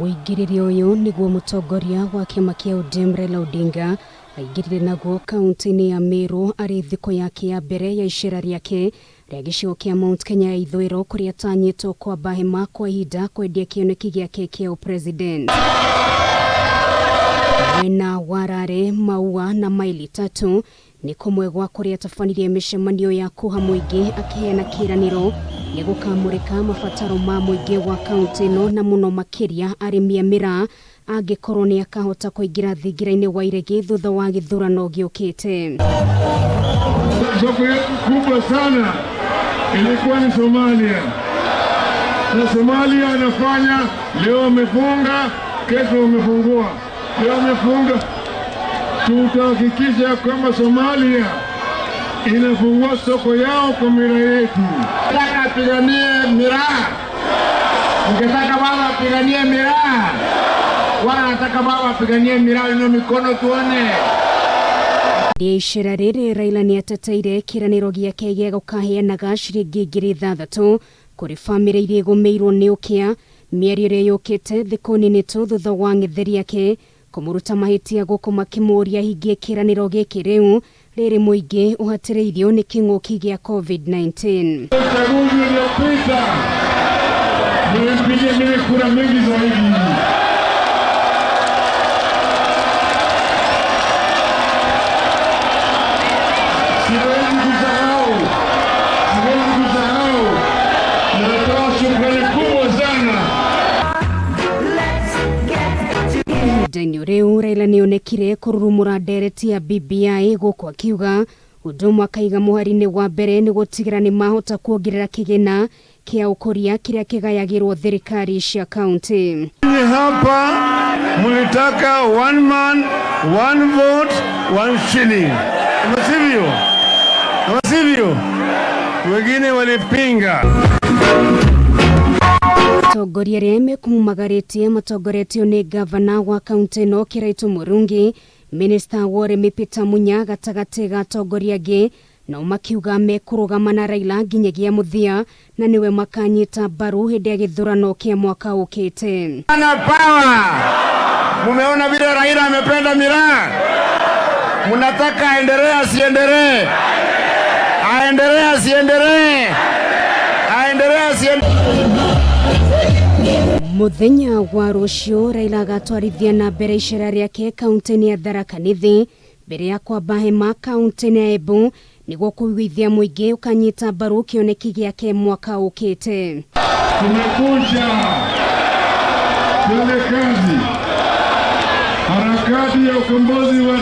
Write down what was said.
Wigiriri uyu niguo Mutongoria wa kiama kia ODM Raila Odinga aigirire naguo kaunti ya Meru ari thiko yake ya mbere ya icera riake ria gicigo kia Mount Kenya ya ithuiro kuria atanyitwo kwamba hema kwa ihinda kwendia kioneki giake kia upresident. Wena warare maua na maili 3 ni kumwe gwa kuria atafanirie mishemanio ya kuha muingi akiheana kiraniro ya gukamurika mabataro ma muingi wa kaunti no na muno makiria arimi a Mira angikorwo ni akahota kuingira thingira-ini wa iregi thutha wa githurano giukite. Soko kubwa sana ilikuwa ni Somalia. Na Somalia anafanya leo wamefunga, kesho wamefungua. Leo wamefunga. Tutahakikisha kwamba Somalia inafungua soko yao kwa Mira yetu. Nataka apiganie Mira. Ungetaka baba apiganie Mira. Wana nataka baba apiganie Mira ino mikono tuone. Icera riri Raila ni ateteire kiraniro giake gia gukaheanaga ciringi ngiri 6 kuri family iria igumeirwo ni ukia miario ria yukite thiko nini tu thutha wa ng'etheri yake kumuruta mahitia guku makimuria hingie kiraniro giki riu riri muingi uhatiriirio ni king'uki gia COVID-19. Uchaguzi uliopita mlipiga kura mingi zaidi. Siwezi kusahau. Natoa shukrani kubwa sana. Denyo reu Raila nionekire kururumura ndereti ya BBI guku akiuga undu akaiga muhari-ini wa mbere ni gutigira ni mahota kuongerera kigena kia ukuria kiria kigayagirwo thirikari cia kaunti. Hapa mulitaka 1 man 1 vote 1 shilling. Wasivyo wengine walipinga. Mutongoria reme kumumagaritie mutongoretio ni gavana wa kaunti no Kiraitu Murungi, minister wa urimi Peter Munya gatagati ga atongoria angi no makiuga mekurugama na Raila nginyagia muthia na niwe makanyita mbaru hindi ya githurano kia mwaka ukite. Ana power. Mumeona vile Raila amependa Mira. Munataka aendelee asiendelee? Aendelee asiendelee? Muthenya wa rucio Raila agatwarithia na mbere icera riake kaunti ya Tharaka Nithi mbere ya kwamba hema kaunti ya Embu niguo kuiguithia muingi ukanyita mbaru kioneki giake mwaka ukite. Tumekuja kwenye kazi harakati ya ukombozi wa